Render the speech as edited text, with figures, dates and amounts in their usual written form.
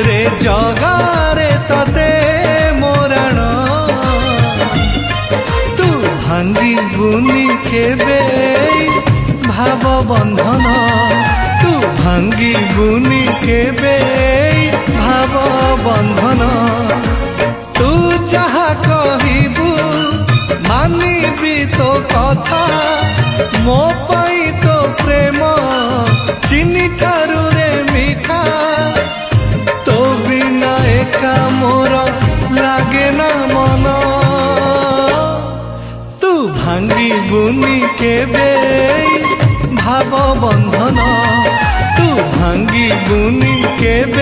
रे जगारे तते मोराण तू भांगी बुनी केबे भाव बंधन तू भांगी बुनी केबे भाव बंधन तू जहा कहबू मानिबी तो कथा मो पाई तो प्रेम चिनी ठारू रे मीठा तो बिना एका मोर लागे ना मन तू भांगी बुनी केबे भाव बंधन तू भांगी बुनी केबे